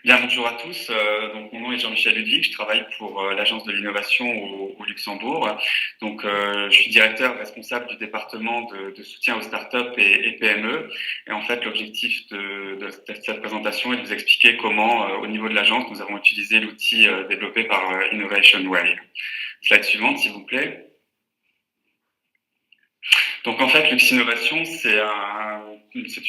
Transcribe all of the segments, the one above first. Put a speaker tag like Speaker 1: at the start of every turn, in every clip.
Speaker 1: Bien, bonjour à tous. Donc, mon nom est Jean-Michel Ludwig. Je travaille pour l'Agence de l'innovation au Luxembourg. Donc, je suis directeur responsable du département de soutien aux startups et PME. Et en fait, l'objectif de cette présentation est de vous expliquer comment, au niveau de l'agence, nous avons utilisé l'outil développé par Innovation Way. Slide suivante, s'il vous plaît. Donc en fait, Lux Innovation, c'est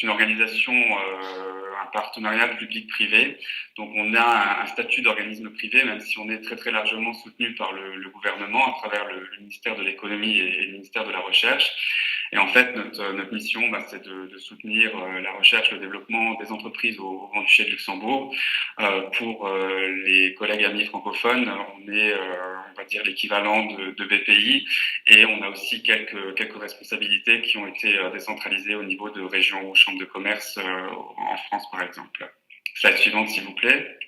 Speaker 1: une organisation, un partenariat public-privé. Donc on a un statut d'organisme privé, même si on est très très largement soutenu par le gouvernement à travers le ministère de l'économie et le ministère de la recherche. Et en fait, notre mission, c'est de soutenir la recherche, le développement des entreprises au Grand-Duché de Luxembourg. Pour les collègues amis francophones, on est, on va dire, l'équivalent de BPI, et on a aussi quelques responsabilités qui ont été décentralisées au niveau de régions ou chambres de commerce en France, par exemple. Slide suivante, s'il vous plaît.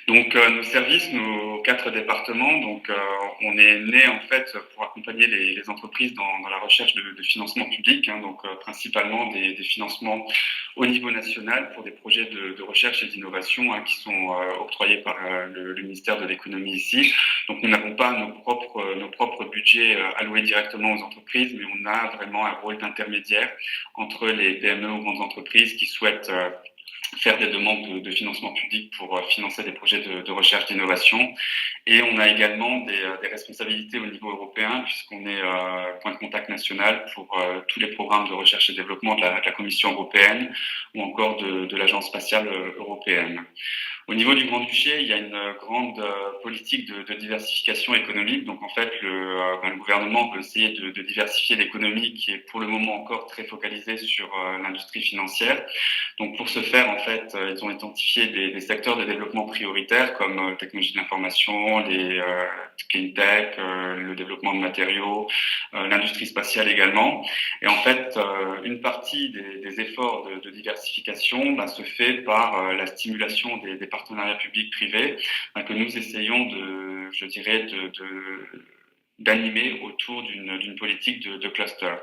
Speaker 1: Donc nos services, nos 4 départements, donc on est né en fait pour accompagner les entreprises dans la recherche de financement public, donc principalement des financements au niveau national pour des projets de recherche et d'innovation qui sont octroyés par le ministère de l'économie ici. Donc nous n'avons pas nos propres budgets alloués directement aux entreprises, mais on a vraiment un rôle d'intermédiaire entre les PME ou grandes entreprises qui souhaitent faire des demandes de financement public pour financer des projets de recherche d'innovation. Et on a également des responsabilités au niveau européen, puisqu'on est point de contact national pour tous les programmes de recherche et développement de la Commission européenne ou encore de l'Agence spatiale européenne. Au niveau du Grand-Duché, il y a une grande politique de diversification économique. Donc en fait, le gouvernement veut essayer de diversifier l'économie qui est pour le moment encore très focalisée sur l'industrie financière. Donc pour ce faire, en fait, ils ont identifié des secteurs de développement prioritaires comme technologie de l'information, les clean tech, le développement de matériaux, l'industrie spatiale également. Et en fait, une partie des efforts de diversification se fait par la stimulation des partenariats publics-privés que nous essayons d'animer autour d'une politique de cluster.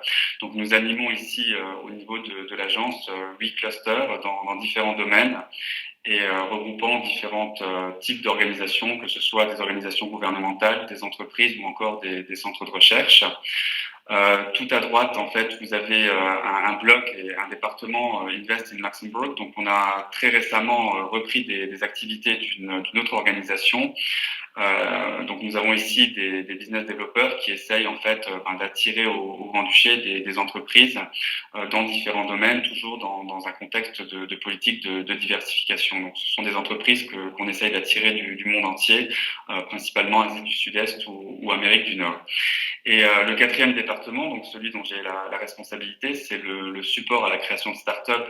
Speaker 1: Donc nous animons ici au niveau de l'agence 8 clusters dans différents domaines et regroupant différents types d'organisations, que ce soit des organisations gouvernementales, des entreprises ou encore des centres de recherche. Tout à droite, en fait, vous avez un bloc et un département Invest in Luxembourg. Donc, on a très récemment repris des activités d'une autre organisation. Donc, nous avons ici des business développeurs qui essayent en fait d'attirer au Grand-Duché des entreprises dans différents domaines, toujours dans un contexte de politique de diversification. Donc, ce sont des entreprises qu'on essaye d'attirer du monde entier, principalement Asie du Sud-Est ou Amérique du Nord. Et le 4e département, donc celui dont j'ai la responsabilité, c'est le support à la création de start-up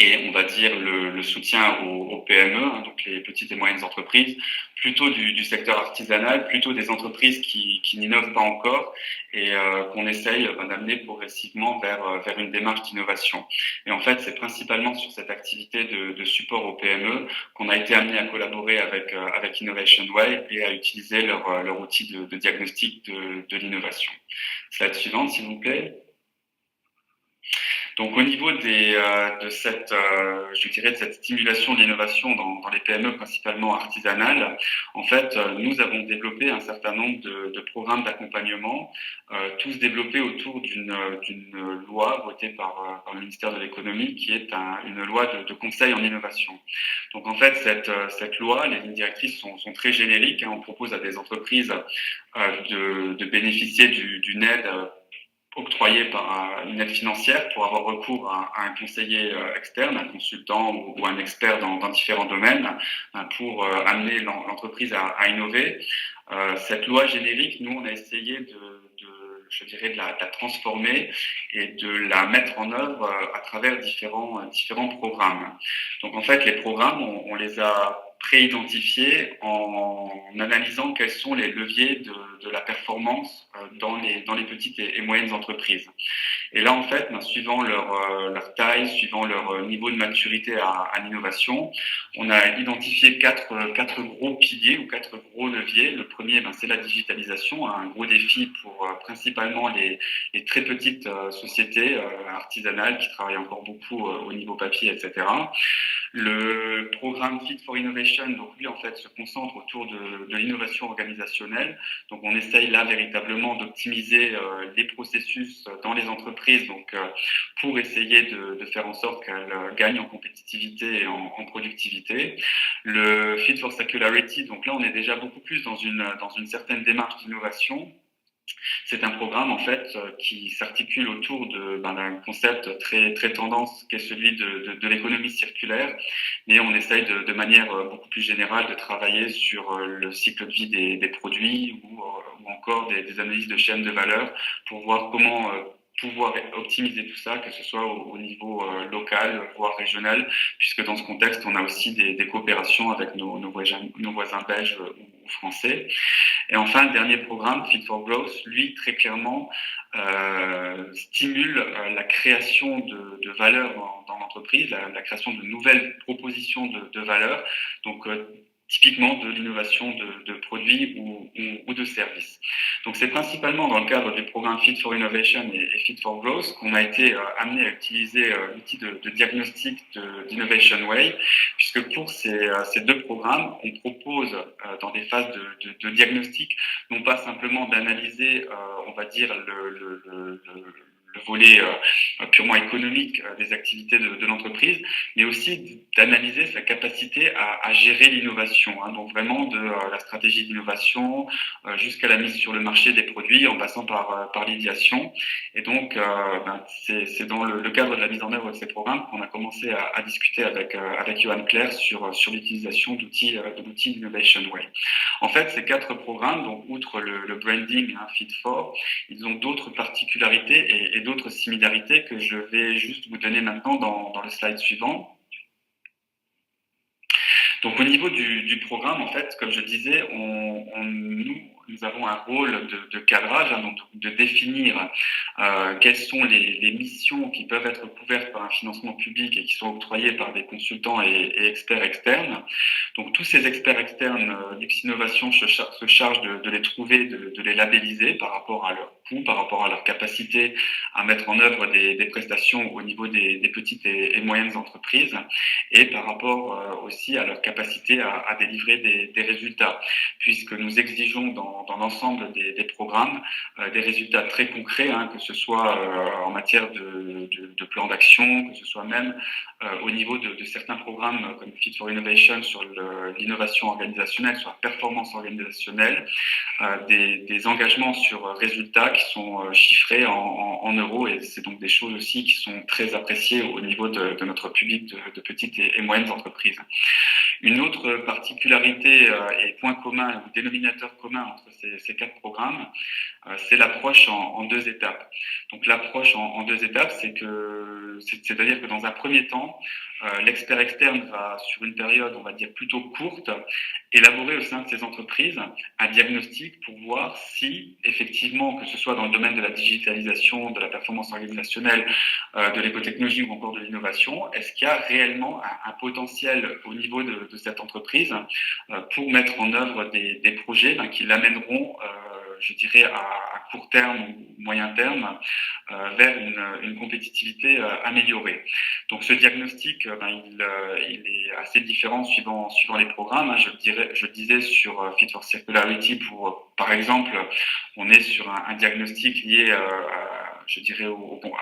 Speaker 1: et on va dire le soutien aux PME, donc les petites et moyennes entreprises, plutôt du secteur artisanal, plutôt des entreprises qui n'innovent pas encore et qu'on essaye d'amener progressivement vers une démarche d'innovation. Et en fait, c'est principalement sur cette activité de support aux PME qu'on a été amené à collaborer avec Innovation Way et à utiliser leur outil de diagnostic de l'innovation. Slide suivante, s'il vous plaît. Donc au niveau de cette stimulation de l'innovation dans les PME principalement artisanales, en fait, nous avons développé un certain nombre de programmes d'accompagnement, tous développés autour d'une loi votée par le ministère de l'économie, qui est une loi de conseil en innovation. Donc en fait, cette loi, les lignes directrices sont très génériques. On propose à des entreprises de bénéficier d'une aide octroyé par une aide financière pour avoir recours à un conseiller externe, un consultant ou un expert dans différents domaines pour amener l'entreprise à innover. Cette loi générique, nous, on a essayé de la transformer et de la mettre en œuvre à travers différents programmes. Donc en fait, les programmes, on les a pré-identifiés en analysant quels sont les leviers de la performance dans les petites et moyennes entreprises. Et là, en fait, suivant leur taille, suivant leur niveau de maturité à l'innovation, on a identifié quatre gros piliers ou quatre gros leviers. Le premier, c'est la digitalisation, un gros défi pour principalement les très petites sociétés artisanales qui travaillent encore beaucoup au niveau papier, etc. Le programme Fit for Innovation, donc lui en fait se concentre autour de l'innovation organisationnelle. Donc on essaye là véritablement d'optimiser les processus dans les entreprises, donc pour essayer de faire en sorte qu'elles gagnent en compétitivité et en productivité. Le Fit for Circularity, donc là on est déjà beaucoup plus dans une certaine démarche d'innovation. C'est un programme en fait qui s'articule autour d'un concept très tendance qui est celui de l'économie circulaire, mais on essaye de manière beaucoup plus générale de travailler sur le cycle de vie des produits ou encore des analyses de chaînes de valeur pour voir comment pouvoir optimiser tout ça, que ce soit au niveau local, voire régional, puisque dans ce contexte, on a aussi des coopérations avec nos voisins belges ou français. Et enfin, le dernier programme, Fit for Growth, lui, très clairement, stimule la création de valeur dans l'entreprise, la création de nouvelles propositions de valeur. Donc, typiquement de l'innovation de produits ou de services. Donc c'est principalement dans le cadre du programme Fit for Innovation et Fit for Growth qu'on a été amené à utiliser l'outil de diagnostic d'Innovation Way, puisque pour ces deux programmes, on propose dans des phases de diagnostic, non pas simplement d'analyser, on va dire, le volet purement économique des activités de l'entreprise, mais aussi d'analyser sa capacité à gérer l'innovation. Donc vraiment de la stratégie d'innovation jusqu'à la mise sur le marché des produits en passant par l'idéation. Et donc, c'est dans le cadre de la mise en œuvre de ces programmes qu'on a commencé à discuter avec Johan Claire sur l'utilisation de l'outil Innovation Way. En fait, ces quatre programmes, donc outre le branding Fit for, ils ont d'autres particularités et d'autres similarités que je vais juste vous donner maintenant dans le slide suivant. Donc au niveau du programme, en fait, comme je disais, nous avons un rôle de cadrage, donc de définir quelles sont les missions qui peuvent être couvertes par un financement public et qui sont octroyées par des consultants et experts externes. Donc tous ces experts externes d'Ux Innovation se chargent de les trouver, de les labelliser par rapport à leur coût, par rapport à leur capacité à mettre en œuvre des prestations au niveau des petites et moyennes entreprises et par rapport aussi à leur capacité à délivrer des résultats, puisque nous exigeons dans l'ensemble des programmes des résultats très concrets, que ce soit en matière de plan d'action, que ce soit même au niveau de certains programmes comme Fit for Innovation sur l'innovation organisationnelle, sur la performance organisationnelle, des engagements sur résultats qui sont chiffrés en euros, et c'est donc des choses aussi qui sont très appréciées au niveau de notre public de petites et moyennes entreprises. Une autre particularité et point commun ou dénominateur commun entre ces quatre programmes, c'est l'approche en deux étapes. Donc l'approche en deux étapes, c'est-à-dire que dans un premier temps, l'expert externe va, sur une période, on va dire plutôt courte, élaborer au sein de ces entreprises un diagnostic pour voir si, effectivement, que ce soit dans le domaine de la digitalisation, de la performance organisationnelle, de l'écotechnologie ou encore de l'innovation, est-ce qu'il y a réellement un potentiel au niveau de cette entreprise pour mettre en œuvre des projets qui l'amèneront je dirais, à court terme ou moyen terme, vers une compétitivité améliorée. Donc ce diagnostic, il est assez différent suivant les programmes. Je le disais sur Fit for Circularity, par exemple, on est sur un diagnostic lié je dirais,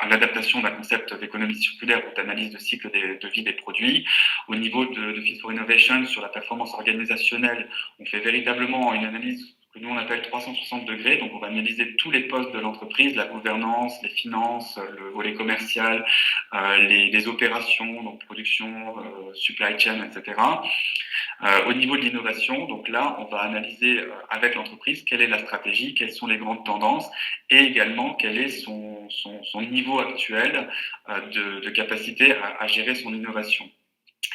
Speaker 1: à l'adaptation d'un concept d'économie circulaire ou d'analyse de cycle de vie des produits. Au niveau de Fit for Innovation, sur la performance organisationnelle, on fait véritablement une analyse que nous on appelle 360 degrés. Donc on va analyser tous les postes de l'entreprise, la gouvernance, les finances, le volet commercial, les opérations, donc production, supply chain, etc. Au niveau de l'innovation, donc là, on va analyser avec l'entreprise quelle est la stratégie, quelles sont les grandes tendances et également quel est son niveau actuel de capacité à gérer son innovation.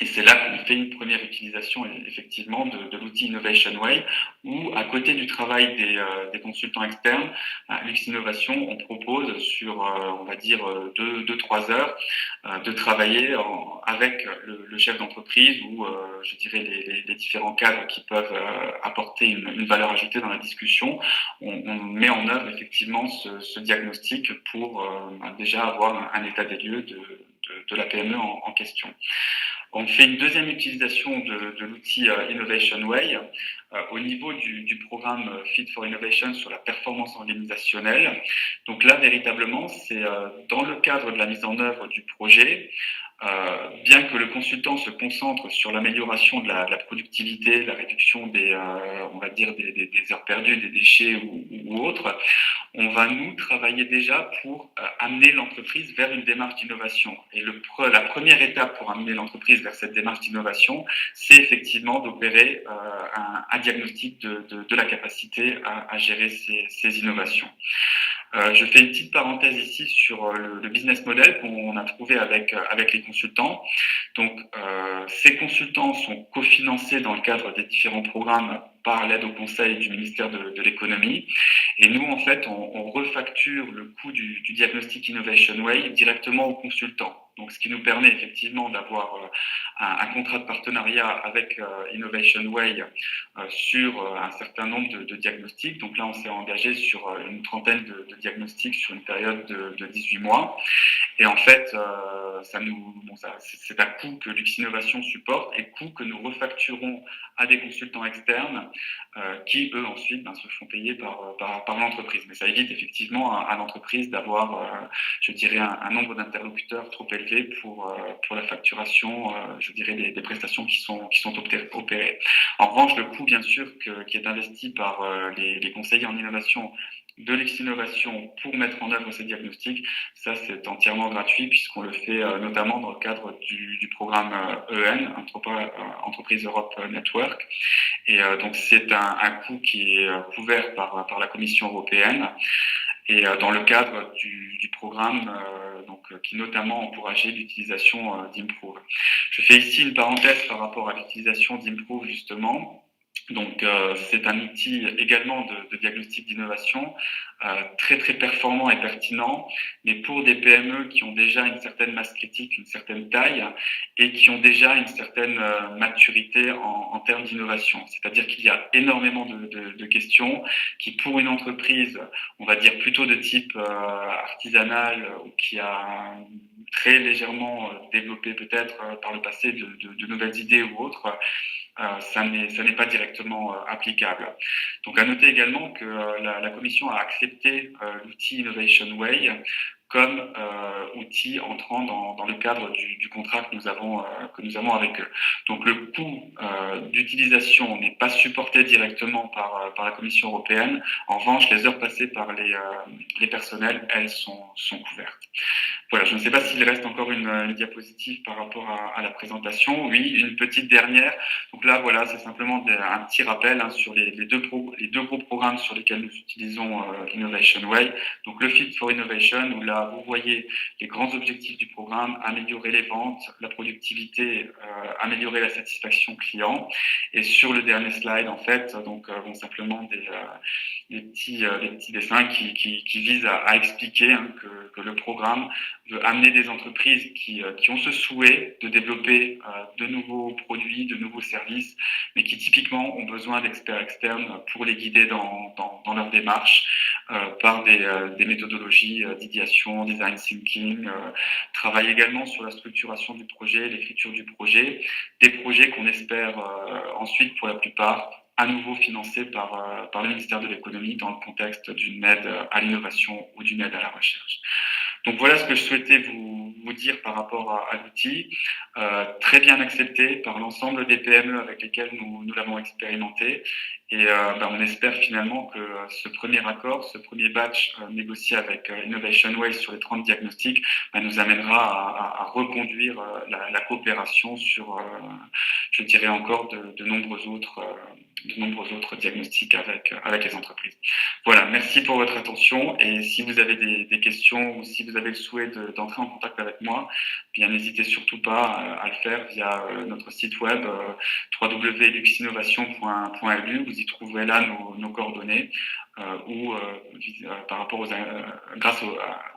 Speaker 1: Et c'est là qu'on fait une première utilisation effectivement de l'outil Innovation Way, où à côté du travail des consultants externes, à Lux Innovation, on propose sur, on va dire, 2-3 heures de travailler avec le chef d'entreprise ou, je dirais, les différents cadres qui peuvent apporter une valeur ajoutée dans la discussion. On met en œuvre effectivement ce diagnostic pour déjà avoir un état des lieux de la PME en question. On fait une deuxième utilisation de l'outil Innovation Way au niveau du programme Fit for Innovation sur la performance organisationnelle. Donc là, véritablement, c'est dans le cadre de la mise en œuvre du projet, bien que le consultant se concentre sur l'amélioration de la productivité, la réduction on va dire des heures perdues, des déchets ou autres, on va nous travailler déjà pour amener l'entreprise vers une démarche d'innovation. Et la première étape pour amener l'entreprise vers cette démarche d'innovation, c'est effectivement d'opérer un diagnostic de la capacité à gérer ces innovations. Je fais une petite parenthèse ici sur le business model qu'on a trouvé avec les consultants. Donc, ces consultants sont cofinancés dans le cadre des différents programmes par l'aide au conseil du ministère de l'économie. Et nous, en fait, on refacture le coût du diagnostic Innovation Way directement aux consultants. Donc, ce qui nous permet effectivement d'avoir un contrat de partenariat avec Innovation Way sur un certain nombre de diagnostics. Donc là, on s'est engagé sur une trentaine de diagnostics sur une période de 18 mois. Et en fait, c'est un coût que Lux Innovation supporte et coût que nous refacturons à des consultants externes qui, eux, ensuite, se font payer par l'entreprise. Mais ça évite effectivement à l'entreprise d'avoir, je dirais, un nombre d'interlocuteurs trop élevé pour la facturation, je dirais, des prestations qui sont opérées. En revanche, le coût, bien sûr, qui est investi par les conseillers en innovation de Lux Innovation pour mettre en œuvre ces diagnostics, ça c'est entièrement gratuit puisqu'on le fait notamment dans le cadre du programme EN, Entreprise Europe Network. Et donc c'est un coût qui est couvert par la Commission européenne et dans le cadre du programme qui notamment encourageait l'utilisation d'Improve. Je fais ici une parenthèse par rapport à l'utilisation d'Improve justement. Donc, c'est un outil également de diagnostic d'innovation très très performant et pertinent, mais pour des PME qui ont déjà une certaine masse critique, une certaine taille et qui ont déjà une certaine maturité en termes d'innovation. C'est-à-dire qu'il y a énormément de questions qui, pour une entreprise, on va dire plutôt de type artisanal ou qui a très légèrement développé peut-être par le passé de nouvelles idées ou autres, ça n'est pas directement applicable. Donc à noter également que la Commission a accepté l'outil Innovation Way comme outil entrant dans le cadre du contrat que nous avons avec eux. Donc le coût d'utilisation n'est pas supporté directement par la Commission européenne. En revanche, les heures passées par les personnels, elles sont couvertes. Voilà, je ne sais pas s'il reste encore une diapositive par rapport à la présentation. Oui, une petite dernière. Donc là, voilà, c'est simplement un petit rappel sur les deux gros programmes sur lesquels nous utilisons Innovation Way. Donc le Fit for Innovation, où là, vous voyez les grands objectifs du programme, améliorer les ventes, la productivité, améliorer la satisfaction client. Et sur le dernier slide, en fait, donc simplement des petits dessins qui visent à expliquer que le programme veut amener des entreprises qui ont ce souhait de développer de nouveaux produits, de nouveaux services, mais qui typiquement ont besoin d'experts externes pour les guider dans leur démarche par des méthodologies d'idéation, design thinking, travaille également sur la structuration du projet, l'écriture du projet, des projets qu'on espère ensuite pour la plupart à nouveau financés par le ministère de l'économie dans le contexte d'une aide à l'innovation ou d'une aide à la recherche. Donc voilà ce que je souhaitais vous dire par rapport à l'outil, très bien accepté par l'ensemble des PME avec lesquelles nous l'avons expérimenté Et on espère finalement que ce premier accord, ce premier batch négocié avec Innovation Ways sur les 30 diagnostics, nous amènera à reconduire la coopération sur, je dirais encore, de nombreux autres diagnostics avec les entreprises. Voilà, merci pour votre attention. Et si vous avez des questions ou si vous avez le souhait d'entrer en contact avec moi, bien n'hésitez surtout pas à le faire via notre site web www.luxinnovation.lu. Vous y trouverez là nos coordonnées ou par rapport grâce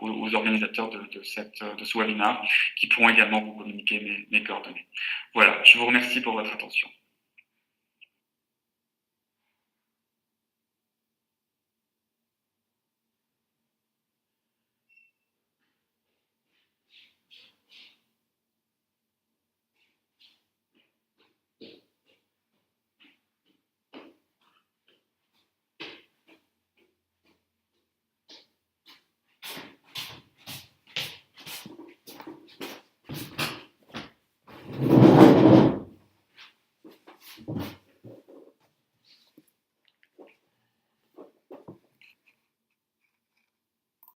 Speaker 1: aux organisateurs de ce webinaire qui pourront également vous communiquer mes coordonnées. Voilà, je vous remercie pour votre attention.